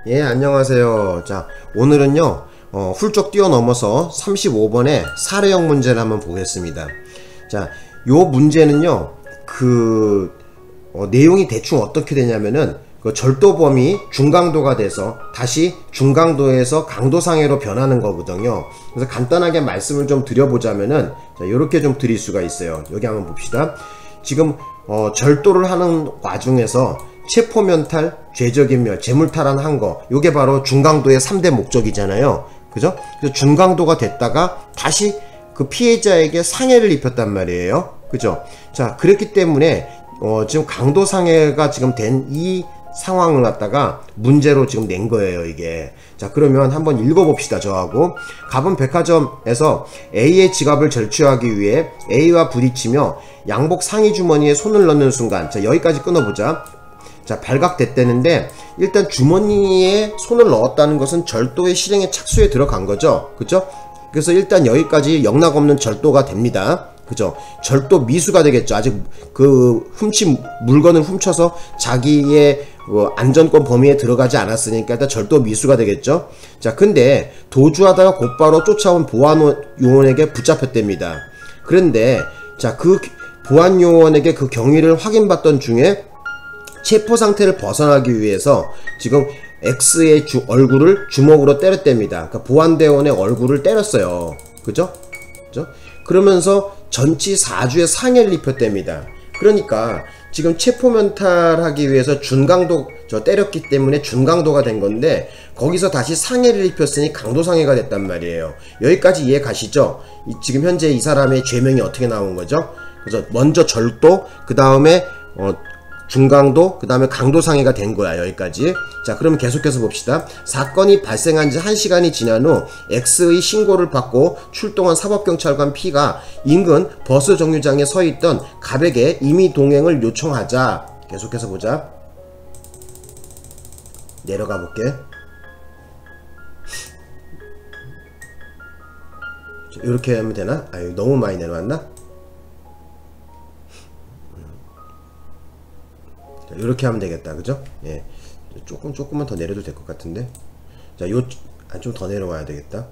예, 안녕하세요. 자, 오늘은요, 훌쩍 뛰어넘어서 35번의 사례형 문제를 한번 보겠습니다. 자, 요 문제는요, 내용이 대충 어떻게 되냐면은, 그 절도범이 중강도가 돼서 다시 중강도에서 강도상해로 변하는 거거든요. 그래서 간단하게 말씀을 좀 드려보자면은, 자, 요렇게 좀 드릴 수가 있어요. 여기 한번 봅시다. 지금, 절도를 하는 와중에서 체포면탈, 죄적인멸, 재물탈환한 거, 요게 바로 중강도의 3대 목적이잖아요. 그죠? 그래서 중강도가 됐다가 다시 그 피해자에게 상해를 입혔단 말이에요. 그죠? 자, 그렇기 때문에 지금 강도상해가 지금 된 이 상황을 갖다가 문제로 지금 낸 거예요, 이게. 자, 그러면 한번 읽어봅시다, 저하고. 갑은 백화점에서 A의 지갑을 절취하기 위해 A와 부딪히며 양복 상의 주머니에 손을 넣는 순간, 자, 여기까지 끊어보자. 자, 발각됐다는데 일단 주머니에 손을 넣었다는 것은 절도의 실행의 착수에 들어간 거죠. 그죠? 그래서 일단 여기까지 영락없는 절도가 됩니다. 그죠? 절도 미수가 되겠죠. 아직 물건을 훔쳐서 자기의 안전권 범위에 들어가지 않았으니까 일단 절도 미수가 되겠죠. 자, 근데 도주하다가 곧바로 쫓아온 보안 요원에게 붙잡혔답니다. 그런데 자, 그 보안 요원에게 그 경위를 확인받던 중에 체포 상태를 벗어나기 위해서 지금 X의 얼굴을 주먹으로 때렸답니다. 그러니까 보안대원의 얼굴을 때렸어요. 그죠? 그죠? 그러면서 전치 4주의 상해를 입혔답니다. 그러니까 지금 체포면탈하기 위해서 준강도 때렸기 때문에 준강도가 된 건데 거기서 다시 상해를 입혔으니 강도상해가 됐단 말이에요. 여기까지 이해 가시죠? 지금 현재 이 사람의 죄명이 어떻게 나온 거죠? 그래서 먼저 절도, 그 다음에 중강도, 그 다음에 강도상해가 된 거야, 여기까지. 자, 그럼 계속해서 봅시다. 사건이 발생한 지 1시간이 지난 후 X의 신고를 받고 출동한 사법경찰관 P가 인근 버스 정류장에 서 있던 갑에게 임의 동행을 요청하자. 계속해서 보자. 내려가 볼게. 이렇게 하면 되나? 아유, 너무 많이 내려왔나? 이렇게 하면 되겠다. 그죠? 예. 조금만 더 내려도 될 것 같은데. 자, 좀 더 내려와야 되겠다.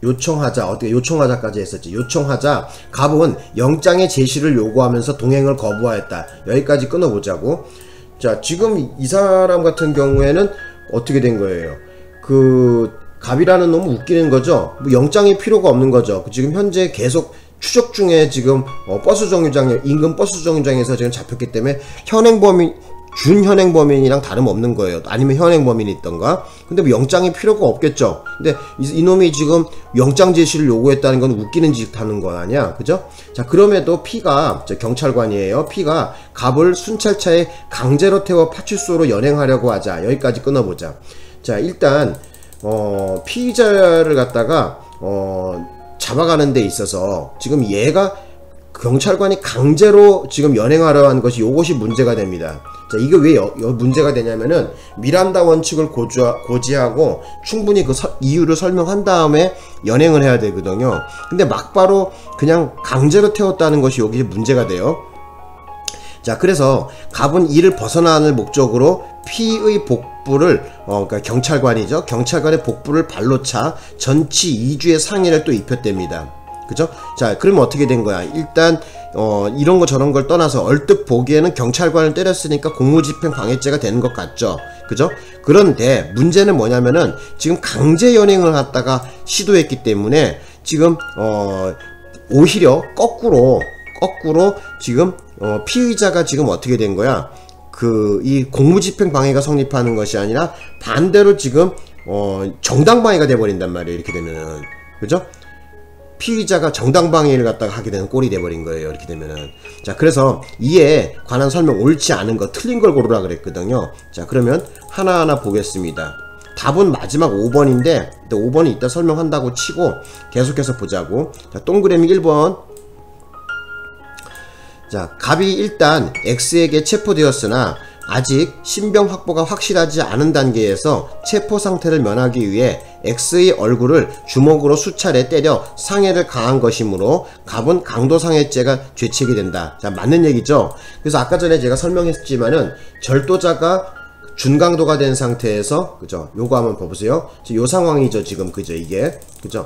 요청하자. 어떻게 요청하자까지 했었지. 요청하자. 갑은 영장의 제시를 요구하면서 동행을 거부하였다. 여기까지 끊어보자고. 자, 지금 이 사람 같은 경우에는 어떻게 된 거예요? 갑이라는 놈은 웃기는 거죠? 뭐 영장이 필요가 없는 거죠. 지금 현재 계속 추적 중에 지금 버스 정류장에, 인근 버스 정류장에서 지금 잡혔기 때문에 준현행범인이랑 다름없는 거예요. 아니면 현행범인이 있던가. 근데 뭐 영장이 필요가 없겠죠. 근데 이놈이 지금 영장 제시를 요구했다는 건 웃기는 짓 하는 거 아니야. 그죠? 자, 그럼에도 P가, 경찰관이에요. P가 갑을 순찰차에 강제로 태워 파출소로 연행하려고 하자. 여기까지 끊어보자. 자, 일단 피의자를 갖다가 잡아가는 데 있어서 지금 얘가 경찰관이 강제로 지금 연행하려 한 것이 요것이 문제가 됩니다. 자, 이게 왜 문제가 되냐면은 미란다 원칙을 고지하고 충분히 그 이유를 설명한 다음에 연행을 해야 되거든요. 근데 막바로 그냥 강제로 태웠다는 것이 여기 문제가 돼요. 자, 그래서 갑은 이를 벗어나는 목적으로 P의 복부를 그러니까 경찰관이죠. 경찰관의 복부를 발로 차 전치 2주의 상해를 또 입혔답니다. 그죠? 자, 그러면 어떻게 된 거야? 일단 이런 거 저런 걸 떠나서 얼뜻 보기에는 경찰관을 때렸으니까 공무집행 방해죄가 되는 것 같죠. 그죠? 그런데 문제는 뭐냐면은 지금 강제 연행을 갖다가 시도했기 때문에 지금 오히려 거꾸로 지금 피의자가 지금 어떻게 된 거야? 이 공무집행 방해가 성립하는 것이 아니라 반대로 지금 정당방해가 돼버린단 말이에요. 이렇게 되면은. 그죠? 피의자가 정당방해를 갖다가 하게 되는 꼴이 돼버린 거예요. 이렇게 되면은. 자, 그래서 이에 관한 설명 옳지 않은 거, 틀린 걸 고르라 그랬거든요. 자, 그러면 하나하나 보겠습니다. 답은 마지막 5번인데 5번은 이따 설명한다고 치고 계속해서 보자고. 자, 동그라미 1번. 자, 갑이 일단 X에게 체포되었으나 아직 신병 확보가 확실하지 않은 단계에서 체포 상태를 면하기 위해 X의 얼굴을 주먹으로 수차례 때려 상해를 가한 것이므로 갑은 강도상해죄가 죄책이 된다. 자, 맞는 얘기죠. 그래서 아까 전에 제가 설명했지만은 절도자가 준강도가 된 상태에서, 그죠? 요거 한번 봐보세요. 요 상황이죠, 지금. 그죠? 이게. 그죠?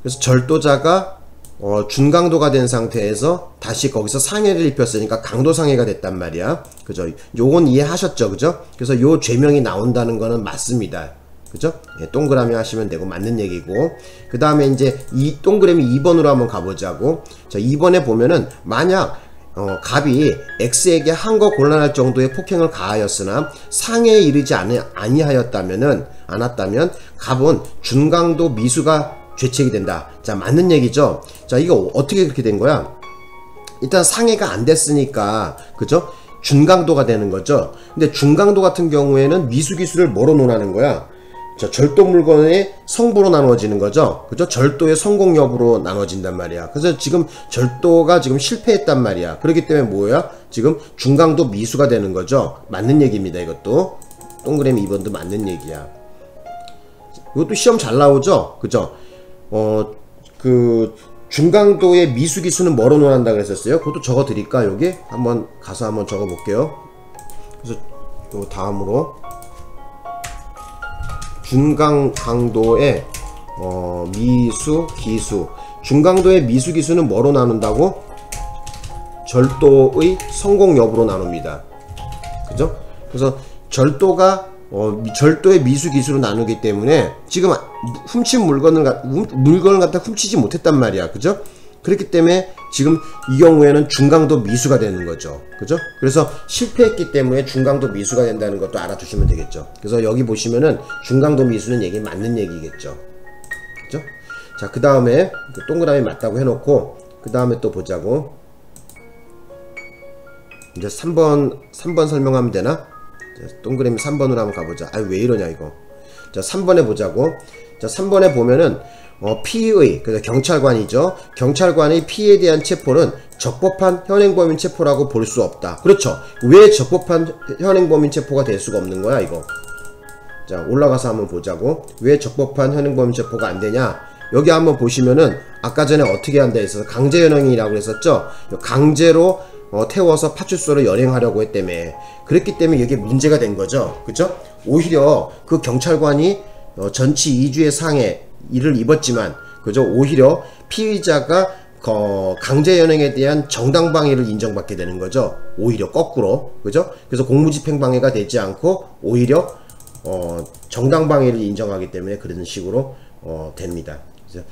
그래서 절도자가 준강도가 된 상태에서 다시 거기서 상해를 입혔으니까 강도상해가 됐단 말이야. 그죠? 요건 이해하셨죠? 그죠? 그래서 요 죄명이 나온다는 거는 맞습니다. 그죠? 예, 동그라미 하시면 되고 맞는 얘기고, 그 다음에 이제 이 동그라미 2번으로 한번 가보자고. 자, 2번에 보면은 만약 갑이 X에게 한거 곤란할 정도의 폭행을 가하였으나 상해에 이르지 않았다면 갑은 준강도 미수가 죄책이 된다. 자, 맞는 얘기죠. 자, 이거 어떻게 그렇게 된 거야? 일단 상해가 안 됐으니까, 그죠? 준강도가 되는 거죠. 근데 준강도 같은 경우에는 미수기수를 뭐로 논하는 거야? 자, 절도 물건의 성부로 나눠지는 거죠. 그죠? 절도의 성공 여부로 나눠진단 말이야. 그래서 지금 절도가 지금 실패했단 말이야. 그렇기 때문에 뭐야? 지금 중강도 미수가 되는 거죠. 맞는 얘기입니다. 이것도 동그라미 2번도 맞는 얘기야. 이것도 시험 잘 나오죠. 그죠? 그 중강도의 미수기수는 뭐로 논한다 그랬었어요? 그것도 적어 드릴까? 여기 한번 가서 한번 적어 볼게요. 그래서 요 다음으로 준강도의 미수기수. 준강도의 미수기수는 뭐로 나눈다고? 절도의 성공 여부로 나눕니다. 그죠? 그래서 절도의 미수기수로 나누기 때문에 지금 훔친 물건을 갖다 훔치지 못했단 말이야. 그죠? 그렇기 때문에 지금 이 경우에는 중강도 미수가 되는 거죠. 그죠? 그래서 실패했기 때문에 중강도 미수가 된다는 것도 알아두시면 되겠죠. 그래서 여기 보시면은 중강도 미수는 얘기 맞는 얘기겠죠. 그죠? 자, 그 다음에 동그라미 맞다고 해놓고 그 다음에 또 보자고. 이제 3번 설명하면 되나? 자, 동그라미 3번으로 한번 가보자. 아, 왜 이러냐 이거. 자, 3번에 보자고. 자, 3번에 보면은 피의, 그래서 경찰관이죠. 경찰관의 피해에 대한 체포는 적법한 현행범인 체포라고 볼 수 없다. 그렇죠. 왜 적법한 현행범인 체포가 될 수가 없는 거야, 이거. 자, 올라가서 한번 보자고. 왜 적법한 현행범인 체포가 안 되냐? 여기 한번 보시면은 아까 전에 어떻게 한다 했어서 강제연행이라고 했었죠. 강제로 태워서 파출소로 연행하려고 했다며. 그랬기 때문에 이게 문제가 된 거죠. 그죠? 오히려 그 경찰관이 전치 2주의 상해를 입었지만, 그죠? 오히려 피의자가 강제연행에 대한 정당방위를 인정받게 되는 거죠. 오히려 거꾸로. 그죠? 그래서 공무집행방해가 되지 않고 오히려 정당방위를 인정하기 때문에 그런 식으로 됩니다. 그래서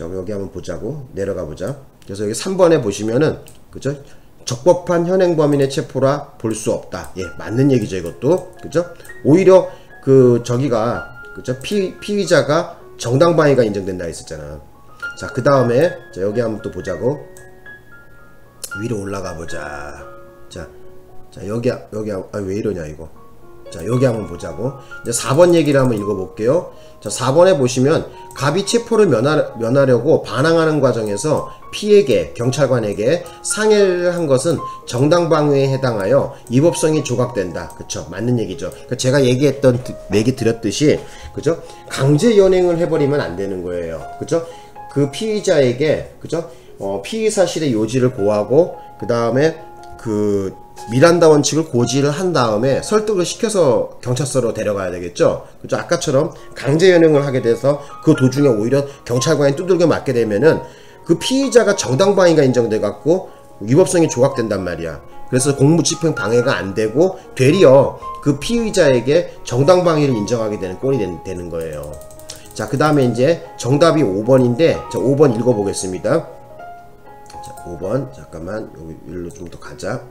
여기 한번 보자고. 내려가 보자. 그래서 여기 3번에 보시면은, 그죠? 적법한 현행범인의 체포라 볼 수 없다. 예, 맞는 얘기죠, 이것도. 그죠? 오히려 저기가, 그죠? 피의자가 정당방위가 인정된다 했었잖아. 자, 그 다음에, 자, 여기 한번 또 보자고. 위로 올라가 보자. 자, 여기, 왜 이러냐, 이거. 자, 여기 한번 보자고. 이제 4번 얘기를 한번 읽어볼게요. 자, 4번에 보시면, 갑이 체포를 면하려고 반항하는 과정에서 피에게, 경찰관에게 상해를 한 것은 정당방위에 해당하여 위법성이 조각된다. 그쵸? 맞는 얘기죠. 그러니까 제가 얘기 드렸듯이, 그죠? 강제연행을 해버리면 안 되는 거예요. 그죠? 그 피의자에게, 그죠? 피의 사실의 요지를 고하고, 그 다음에 미란다 원칙을 고지를 한 다음에 설득을 시켜서 경찰서로 데려가야 되겠죠. 그죠? 아까처럼 강제연행을 하게 돼서 그 도중에 오히려 경찰관이 두들겨 맞게 되면은 그 피의자가 정당방위가 인정돼 갖고 위법성이 조각된단 말이야. 그래서 공무집행 방해가 안 되고 되려 그 피의자에게 정당방위를 인정하게 되는 꼴이 되는 거예요. 자, 그 다음에 이제 정답이 5번인데, 자, 5번 읽어보겠습니다. 자, 5번 잠깐만 여기 일로 좀 더 가자.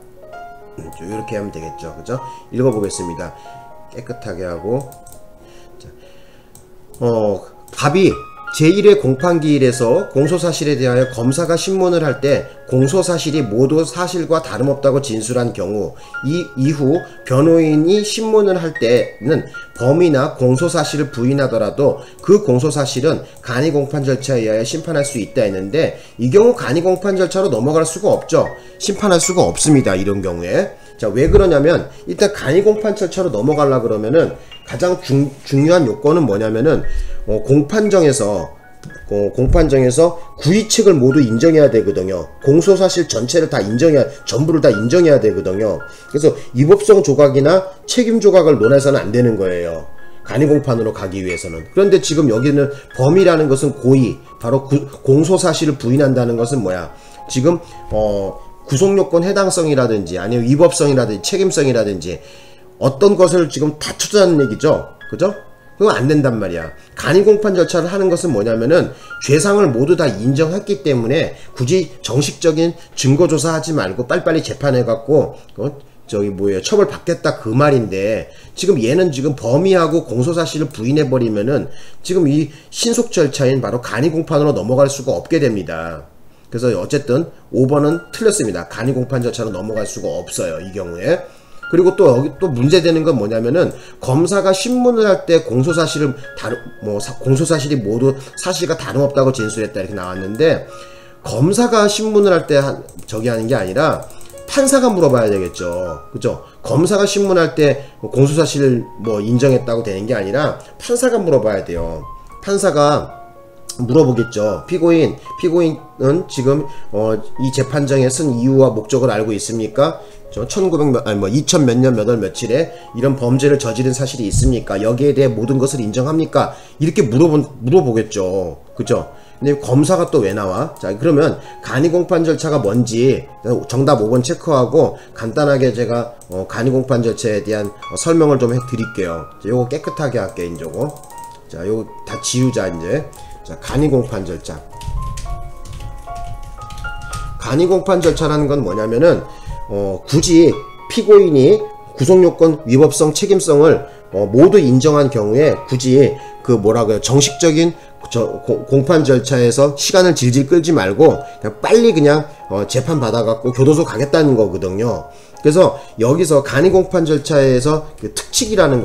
이렇게 하면 되겠죠. 그죠? 읽어보겠습니다. 깨끗하게 하고. 자, 갑이 제1회 공판기일에서 공소사실에 대하여 검사가 신문을 할 때 공소사실이 모두 사실과 다름없다고 진술한 경우, 이후 변호인이 신문을 할 때는 범위나 공소사실을 부인하더라도 그 공소사실은 간이공판 절차에 의하여 심판할 수 있다 했는데, 이 경우 간이공판 절차로 넘어갈 수가 없죠. 심판할 수가 없습니다. 이런 경우에. 자, 왜 그러냐면 일단 간이공판 절차로 넘어가려 그러면은 가장 중요한 요건은 뭐냐면은 공판정에서 구의 측을 모두 인정해야 되거든요. 공소사실 전체를 다 전부를 다 인정해야 되거든요. 그래서 위법성 조각이나 책임 조각을 논해서는 안 되는 거예요. 간이공판으로 가기 위해서는. 그런데 지금 여기는 범위라는 것은 고의, 바로 공소사실을 부인한다는 것은 뭐야? 지금 구속요건 해당성이라든지 아니면 위법성이라든지 책임성이라든지 어떤 것을 지금 다투자는 얘기죠. 그죠? 그건 안 된단 말이야. 간이공판 절차를 하는 것은 뭐냐면은 죄상을 모두 다 인정했기 때문에 굳이 정식적인 증거조사 하지 말고 빨리빨리 재판해갖고 처벌 받겠다 그 말인데, 지금 얘는 지금 범위하고 공소사실을 부인해버리면은 지금 이 신속 절차인 바로 간이공판으로 넘어갈 수가 없게 됩니다. 그래서 어쨌든 5번은 틀렸습니다. 간이공판 절차로 넘어갈 수가 없어요, 이 경우에. 그리고 또 여기 또 문제되는 건 뭐냐면은 검사가 신문을 할 때 공소사실을 공소사실이 모두 사실과 다름없다고 진술했다 이렇게 나왔는데, 검사가 신문을 할 때 하는 게 아니라 판사가 물어봐야 되겠죠. 그죠? 검사가 신문할 때 공소사실을 인정했다고 되는 게 아니라 판사가 물어봐야 돼요. 판사가 물어보겠죠. 피고인은 지금 이 재판정에 쓴 이유와 목적을 알고 있습니까? 2000 몇 년 몇 월 며칠에 이런 범죄를 저지른 사실이 있습니까? 여기에 대해 모든 것을 인정합니까? 이렇게 물어보겠죠. 그죠? 근데 검사가 또 왜 나와? 자, 그러면 간이공판 절차가 뭔지 정답 5번 체크하고 간단하게 제가 간이공판 절차에 대한 설명을 좀 해드릴게요. 자, 요거 깨끗하게 할게요, 인저거. 자, 요거 다 지우자, 이제. 자, 간이공판 절차. 간이공판 절차라는 건 뭐냐면은 굳이 피고인이 구속요건 위법성 책임성을 모두 인정한 경우에 굳이 정식적인 공판 절차에서 시간을 질질 끌지 말고 그냥 빨리 재판 받아갖고 교도소 가겠다는 거거든요. 그래서 여기서 간이공판 절차에서 특칙이라는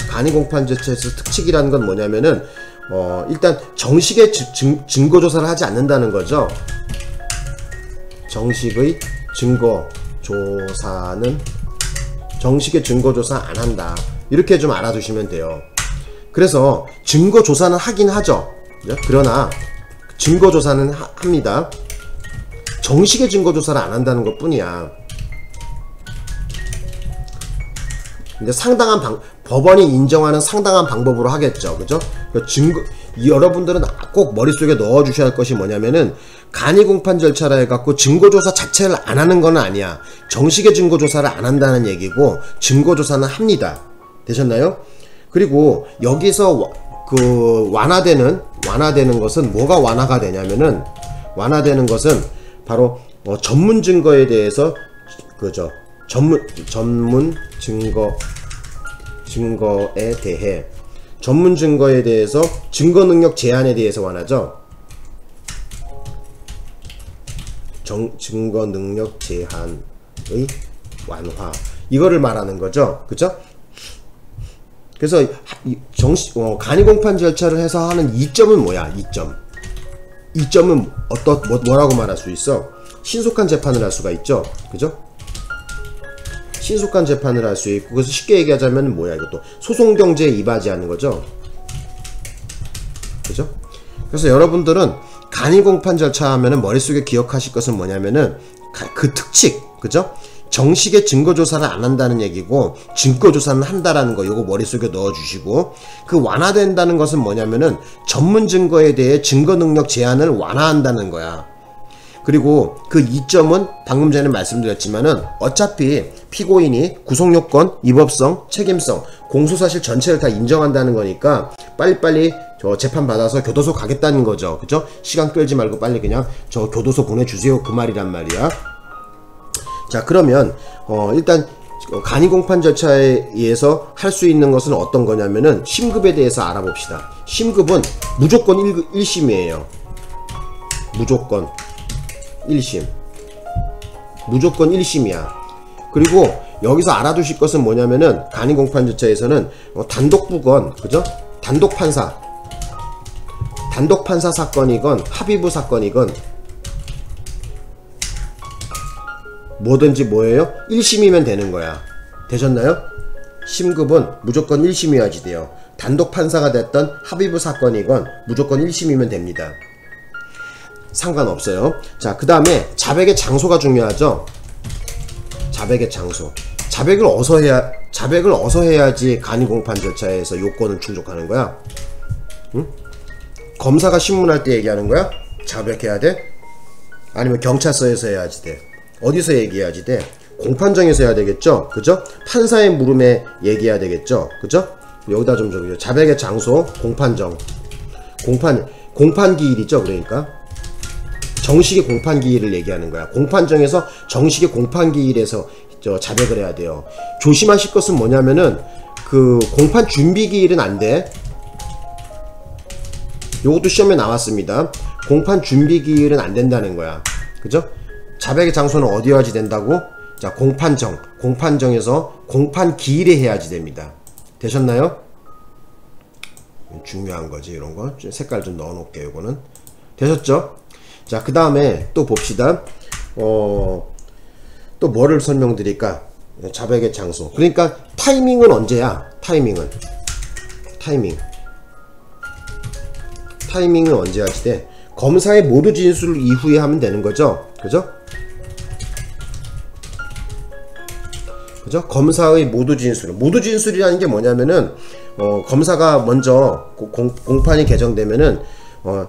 간이공판 절차에서 특칙이라는 건 뭐냐면은 일단 정식의 증거조사를 하지 않는다는 거죠. 정식의 증거조사 안 한다. 이렇게 좀 알아두시면 돼요. 그래서 증거조사는 하긴 하죠. 그러나 증거조사는 합니다. 정식의 증거조사를 안 한다는 것 뿐이야. 근데 법원이 인정하는 상당한 방법으로 하겠죠. 그죠? 여러분들은 꼭 머릿속에 넣어주셔야 할 것이 뭐냐면은 간이공판 절차라 해갖고 증거조사 자체를 안 하는 건 아니야. 정식의 증거조사를 안 한다는 얘기고 증거조사는 합니다. 되셨나요? 그리고 여기서 완화되는 것은 뭐가 완화가 되냐면은, 완화되는 것은 바로 전문 증거에 대해서 전문 증거에 대해서 증거 능력 제한에 대해서 완화죠. 증거 능력 제한의 완화, 이거를 말하는 거죠. 그죠? 그래서 간이공판 절차를 해서 하는 이점은 뭐야? 이점은 뭐라고 말할 수 있어? 신속한 재판을 할 수가 있죠. 그죠? 신속한 재판을 할 수 있고, 그래서 쉽게 얘기하자면 뭐야, 이것도 소송경제에 이바지하는 거죠. 그죠? 그래서 여러분들은 간이공판 절차 하면은 머릿속에 기억하실 것은 뭐냐면은 그 특칙, 그죠? 정식의 증거조사를 안 한다는 얘기고 증거조사는 한다라는 거, 요거 머릿속에 넣어주시고, 그 완화된다는 것은 뭐냐면은 전문 증거에 대해 증거 능력 제한을 완화한다는 거야. 그리고 그 이점은 방금 전에 말씀드렸지만은 어차피 피고인이 구속요건, 위법성, 책임성, 공소사실 전체를 다 인정한다는 거니까 빨리빨리 재판 받아서 교도소 가겠다는 거죠. 그죠? 시간 끌지 말고 빨리 그냥 교도소 보내주세요, 그 말이란 말이야. 자, 그러면 일단 간이공판 절차에 의해서 할 수 있는 것은 어떤 거냐면은 심급에 대해서 알아봅시다. 심급은 무조건 1심이에요. 무조건 1심. 무조건 1심이야. 그리고 여기서 알아두실 것은 뭐냐면은 간이공판 절차에서는 단독부건, 그죠? 단독판사 사건이건 합의부 사건이건 뭐든지 뭐예요? 1심이면 되는 거야. 되셨나요? 심급은 무조건 1심이어야지 돼요. 단독 판사가 됐던 합의부 사건이건 무조건 1심이면 됩니다. 상관없어요. 자, 그 다음에 자백의 장소가 중요하죠. 자백의 장소. 자백을 어서 해야지 간이공판 절차에서 요건을 충족하는 거야. 응? 검사가 신문할 때 얘기하는 거야? 자백해야 돼? 아니면 경찰서에서 해야지 돼? 어디서 얘기해야지 돼? 공판정에서 해야 되겠죠? 그죠? 판사의 물음에 얘기해야 되겠죠? 그죠? 여기다 좀 적어요. 자백의 장소, 공판정. 공판기일이죠, 그러니까. 정식의 공판기일을 얘기하는 거야. 공판정에서 정식의 공판기일에서 자백을 해야 돼요. 조심하실 것은 뭐냐면은, 그, 공판 준비기일은 안 돼. 요것도 시험에 나왔습니다. 공판 준비기일은 안 된다는 거야. 그죠? 자백의 장소는 어디 해야지 된다고? 자, 공판정에서 공판기일에 해야지 됩니다. 되셨나요? 중요한 거지, 이런 거. 색깔 좀 넣어 놓을게요, 이거는. 되셨죠? 자, 그 다음에 또 봅시다. 또 뭐를 설명드릴까? 자백의 장소. 그러니까 타이밍은 언제야? 타이밍은 언제 하지 돼? 검사의 모두 진술 이후에 하면 되는 거죠? 그죠? 그죠? 검사의 모두 진술이라는 게 뭐냐면은, 검사가 먼저 공판이 개정되면은,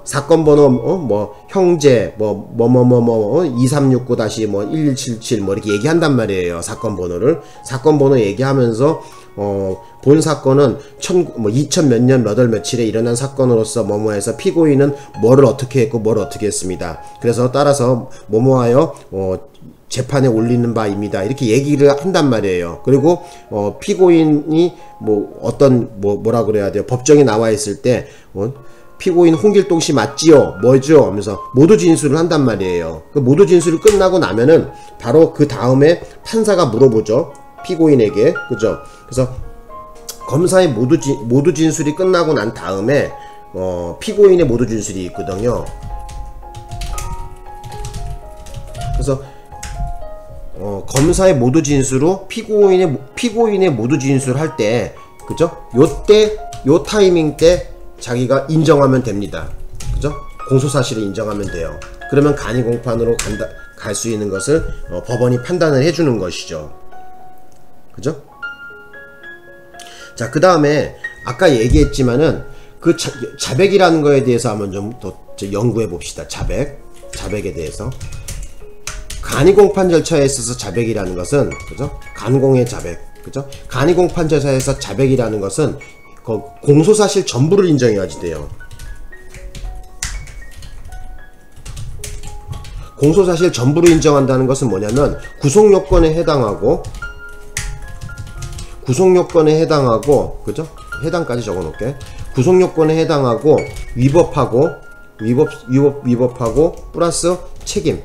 사건 번호, 뭐, 형제, 2369-1177, 이렇게 얘기한단 말이에요. 사건 번호를. 사건 번호 얘기하면서, 본 사건은 2000 몇 년 몇 월 며칠에 일어난 사건으로서 뭐뭐해서 피고인은 뭐를 어떻게 했고 뭐를 어떻게 했습니다. 그래서 따라서 뭐뭐하여, 재판에 올리는 바입니다. 이렇게 얘기를 한단 말이에요. 그리고 피고인이 뭐라 그래야 돼요. 법정에 나와 있을 때 피고인 홍길동 씨 맞지요? 뭐죠? 하면서 모두 진술을 한단 말이에요. 그 모두 진술이 끝나고 나면은 바로 그 다음에 판사가 물어보죠. 피고인에게. 그죠? 그래서 검사의 모두 진술이 끝나고 난 다음에 피고인의 모두 진술이 있거든요. 그래서 검사의 모두 진술로 피고인의 모두 진술할 때, 그죠? 요 타이밍 때 자기가 인정하면 됩니다. 그죠? 공소사실을 인정하면 돼요. 그러면 간이공판으로 갈 수 있는 것을 법원이 판단을 해주는 것이죠. 그죠? 자, 그 다음에 아까 얘기했지만은 그 자백이라는 거에 대해서 한번 좀 더 연구해 봅시다. 자백에 대해서. 간이공판 절차에 있어서 자백이라는 것은, 그죠? 간공의 자백, 그죠? 간이공판 절차에서 자백이라는 것은 공소사실 전부를 인정해야지 돼요. 공소사실 전부를 인정한다는 것은 뭐냐면 구속요건에 해당하고, 그죠? 해당까지 적어 놓을게. 구속요건에 해당하고 위법하고 플러스 책임,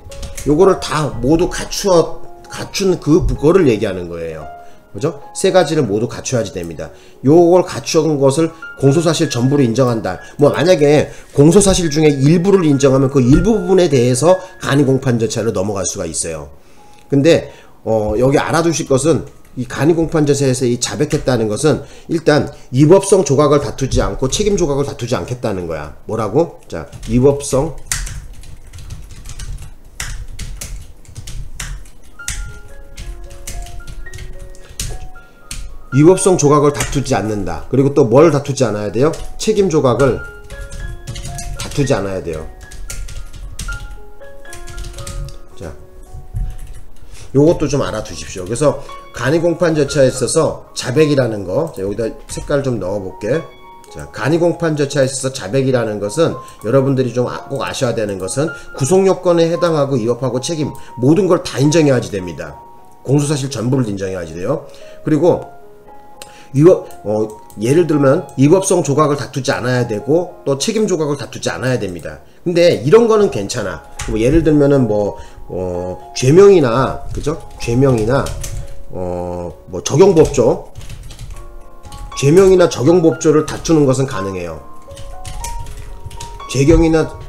요거를 다 모두 갖춘 그거를 얘기하는 거예요. 그죠? 세 가지를 모두 갖춰야지 됩니다. 요걸 갖춘 것을 공소사실 전부를 인정한다. 만약에 공소사실 중에 일부를 인정하면 그 일부 부분에 대해서 간이공판 절차로 넘어갈 수가 있어요. 근데 여기 알아두실 것은, 이 간이공판 절차에서 이 자백했다는 것은 일단 위법성 조각을 다투지 않고 책임 조각을 다투지 않겠다는 거야. 뭐라고? 자, 위법성 조각을 다투지 않는다. 그리고 또 뭘 다투지 않아야 돼요? 책임 조각을 다투지 않아야 돼요. 자, 요것도 좀 알아두십시오. 그래서 간이공판 절차에 있어서 자백이라는 거, 자, 여기다 색깔 좀 넣어볼게. 자, 간이공판 절차에 있어서 자백이라는 것은 여러분들이 좀 꼭 아셔야 되는 것은 구속요건에 해당하고 위법하고 책임 모든 걸 다 인정해야지 됩니다. 공소사실 전부를 인정해야지 돼요. 그리고 예를 들면 위법성 조각을 다투지 않아야 되고 또 책임 조각을 다투지 않아야 됩니다. 근데 이런 거는 괜찮아. 예를 들면은 죄명이나, 그죠? 죄명이나 적용법조, 죄명이나 적용법조를 다투는 것은 가능해요.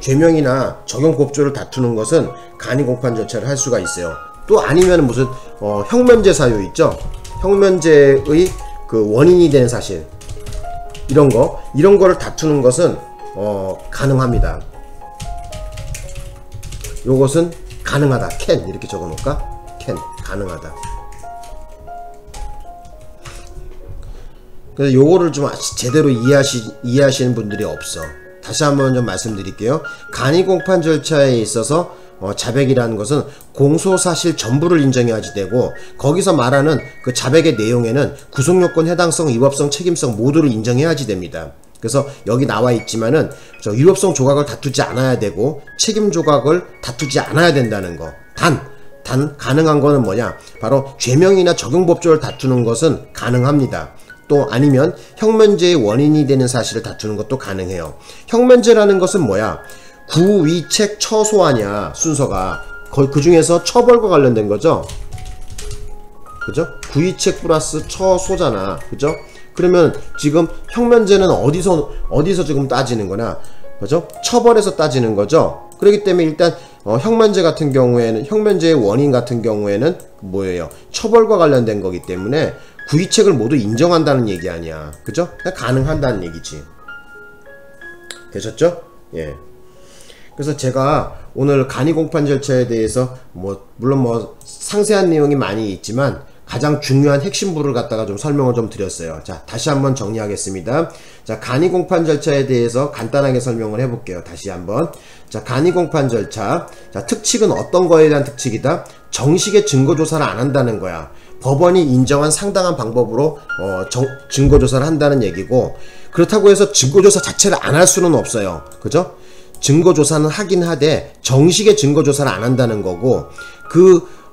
죄명이나 적용법조를 다투는 것은 간이공판 절차를 할 수가 있어요. 또 아니면 무슨 형면제 사유 있죠. 형면제의 그 원인이 된 사실, 이런 거를 다투는 것은 가능합니다. 요것은 가능하다. can 이렇게 적어 놓을까? can 가능하다. 그래서 요거를 좀 제대로 이해하시는 분들이 없어. 다시 한번 좀 말씀드릴게요. 간이공판 절차에 있어서 자백이라는 것은 공소사실 전부를 인정해야지 되고, 거기서 말하는 그 자백의 내용에는 구속요건, 해당성, 위법성, 책임성 모두를 인정해야지 됩니다. 그래서 여기 나와 있지만은 저 위법성 조각을 다투지 않아야 되고 책임 조각을 다투지 않아야 된다는 거. 단 가능한 거는 뭐냐? 바로 죄명이나 적용법조를 다투는 것은 가능합니다. 또 아니면 형면제의 원인이 되는 사실을 다투는 것도 가능해요. 형면제라는 것은 뭐야? 구, 위, 책, 처, 소 아냐, 순서가. 그 중에서 처벌과 관련된 거죠. 그죠? 구, 위, 책 플러스 처, 소잖아. 그죠? 그러면 지금 형면제는 어디서 지금 따지는 거냐? 그죠? 처벌에서 따지는 거죠. 그렇기 때문에 일단 형면제 같은 경우에는, 형면제의 원인 같은 경우에는 뭐예요? 처벌과 관련된 거기 때문에 구의책을 모두 인정한다는 얘기 아니야. 그죠? 가능한다는 얘기지. 되셨죠? 예. 그래서 제가 오늘 간이공판 절차에 대해서 물론 상세한 내용이 많이 있지만 가장 중요한 핵심부를 갖다가 좀 설명을 좀 드렸어요. 자, 다시 한번 정리하겠습니다. 자, 간이공판 절차에 대해서 간단하게 설명을 해볼게요. 다시 한번. 자, 간이공판 절차. 자, 특칙은 어떤 거에 대한 특칙이다? 정식의 증거조사를 안 한다는 거야. 법원이 인정한 상당한 방법으로 증거조사를 한다는 얘기고, 그렇다고 해서 증거조사 자체를 안 할 수는 없어요. 그죠? 증거조사는 하긴 하되 정식의 증거조사를 안 한다는 거고,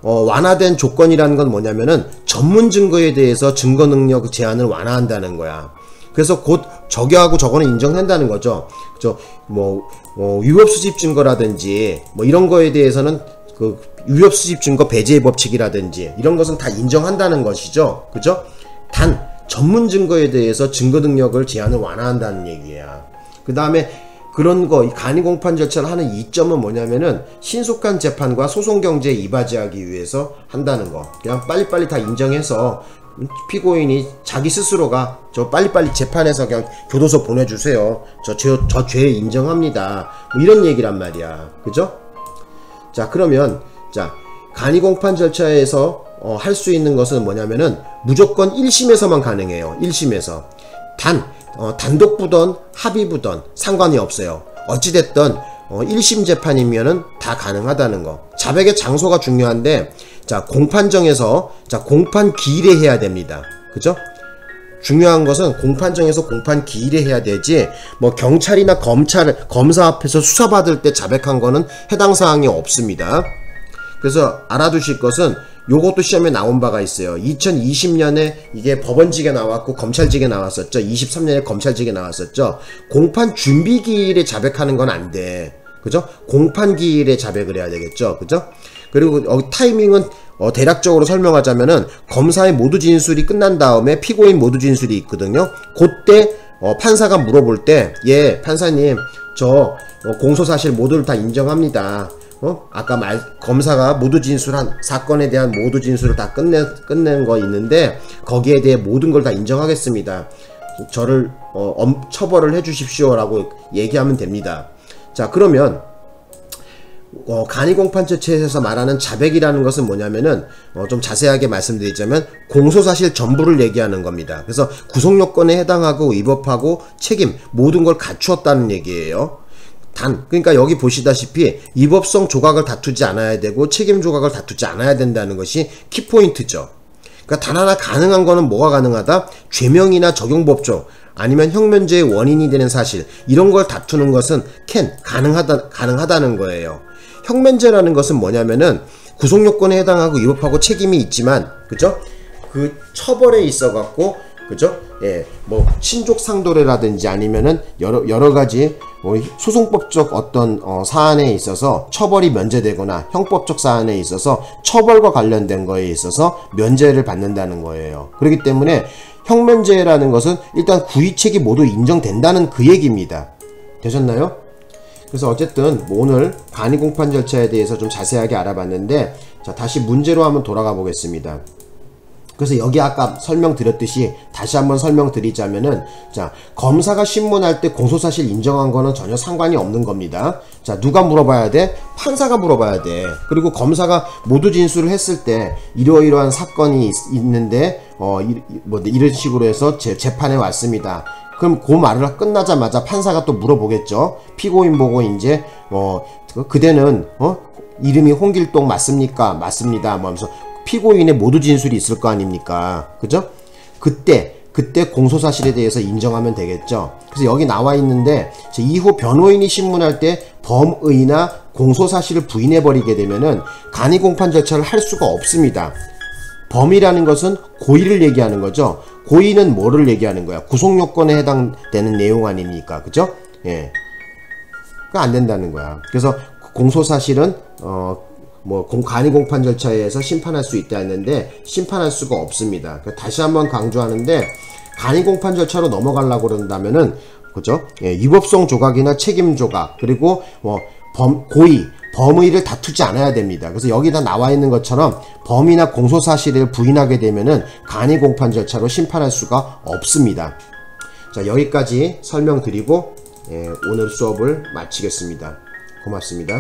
완화된 조건이라는 건 뭐냐면은 전문 증거에 대해서 증거 능력 제한을 완화한다는 거야. 그래서 곧 저거하고 저거는 인정한다는 거죠. 그죠? 위법 수집 증거라든지 이런 거에 대해서는 그 위법 수집 증거 배제의 법칙이라든지 이런 것은 다 인정한다는 것이죠. 그죠? 단 전문 증거에 대해서 증거 능력을 제한을 완화한다는 얘기야. 그 다음에 그런 거, 간이공판 절차를 하는 이점은 뭐냐면은 신속한 재판과 소송 경제에 이바지하기 위해서 한다는 거. 그냥 빨리빨리 다 인정해서 피고인이 자기 스스로가 저 빨리빨리 재판해서 그냥 교도소 보내주세요. 저 죄 인정합니다. 이런 얘기란 말이야. 그죠? 자, 그러면 자, 간이공판 절차에서 할 수 있는 것은 뭐냐면은 무조건 1심에서만 가능해요. 1심에서. 단독부든 합의부든 상관이 없어요. 어찌됐든 1심 재판이면은 다 가능하다는 거. 자백의 장소가 중요한데, 자, 공판정에서, 자, 공판 기일에 해야 됩니다. 그죠? 중요한 것은 공판정에서 공판 기일에 해야 되지, 경찰이나 검사 앞에서 수사받을 때 자백한 거는 해당 사항이 없습니다. 그래서 알아두실 것은 요것도 시험에 나온 바가 있어요. 2020년에 이게 법원직에 나왔고 검찰직에 나왔었죠. 23년에 검찰직에 나왔었죠. 공판 준비기일에 자백하는 건 안 돼. 그죠? 공판 기일에 자백을 해야 되겠죠. 그죠? 그리고 타이밍은 대략적으로 설명하자면은 검사의 모두 진술이 끝난 다음에 피고인 모두 진술이 있거든요. 그때 판사가 물어볼 때, 예, 판사님, 저 공소사실 모두를 다 인정합니다. 아까 검사가 모두 진술한 사건에 대한 모두 진술을 다 끝낸 거 있는데 거기에 대해 모든 걸 다 인정하겠습니다. 저를 처벌을 해 주십시오 라고 얘기하면 됩니다. 자, 그러면 간이공판 절차에서 말하는 자백이라는 것은 뭐냐면은 좀 자세하게 말씀드리자면 공소사실 전부를 얘기하는 겁니다. 그래서 구속요건에 해당하고 위법하고 책임 모든 걸 갖추었다는 얘기예요. 그러니까 여기 보시다시피 위법성 조각을 다투지 않아야 되고 책임 조각을 다투지 않아야 된다는 것이 키포인트죠. 그러니까 단 하나 가능한 거는 뭐가 가능하다? 죄명이나 적용법조 아니면 형면제의 원인이 되는 사실, 이런 걸 다투는 것은 가능하다는 거예요. 형면제라는 것은 뭐냐면은 구속요건에 해당하고 위법하고 책임이 있지만, 그죠? 그 처벌에 있어 갖고, 그죠? 예, 신족상도례라든지 아니면은 여러 가지 소송법적 어떤 사안에 있어서 처벌이 면제되거나 형법적 사안에 있어서 처벌과 관련된 거에 있어서 면제를 받는다는 거예요. 그렇기 때문에 형면제라는 것은 일단 구의책이 모두 인정된다는 그 얘기입니다. 되셨나요? 그래서 어쨌든 뭐 오늘 간이공판 절차에 대해서 좀 자세하게 알아봤는데, 자, 다시 문제로 한번 돌아가 보겠습니다. 그래서 여기 아까 설명드렸듯이 다시 한번 설명드리자면은, 자, 검사가 신문할 때 공소사실 인정한 거는 전혀 상관이 없는 겁니다. 자, 누가 물어봐야 돼? 판사가 물어봐야 돼. 그리고 검사가 모두 진술을 했을 때 이러이러한 사건이 있는데 이런 식으로 해서 재판에 왔습니다. 그럼 그 말을 끝나자마자 판사가 또 물어보겠죠. 피고인 보고 이제 그대는 이름이 홍길동 맞습니까? 맞습니다. 뭐 하면서 피고인의 모두 진술이 있을 거 아닙니까? 그죠? 그때 공소사실에 대해서 인정하면 되겠죠. 그래서 여기 나와 있는데, 이후 변호인이 신문할 때 범의나 공소사실을 부인해버리게 되면은 간이공판 절차를 할 수가 없습니다. 범이라는 것은 고의를 얘기하는 거죠. 고의는 뭐를 얘기하는 거야? 구속요건에 해당되는 내용 아닙니까? 그죠? 예. 그러니까 안 된다는 거야. 그래서 공소사실은 간이공판 절차에 의해서 심판할 수 있다 했는데 심판할 수가 없습니다. 다시 한번 강조하는데, 간이공판 절차로 넘어가려고 그런다면은, 그죠? 예, 위법성 조각이나 책임 조각, 그리고 범의를 다투지 않아야 됩니다. 그래서 여기다 나와 있는 것처럼 범이나 공소사실을 부인하게 되면은 간이공판 절차로 심판할 수가 없습니다. 자, 여기까지 설명드리고 오늘 수업을 마치겠습니다. 고맙습니다.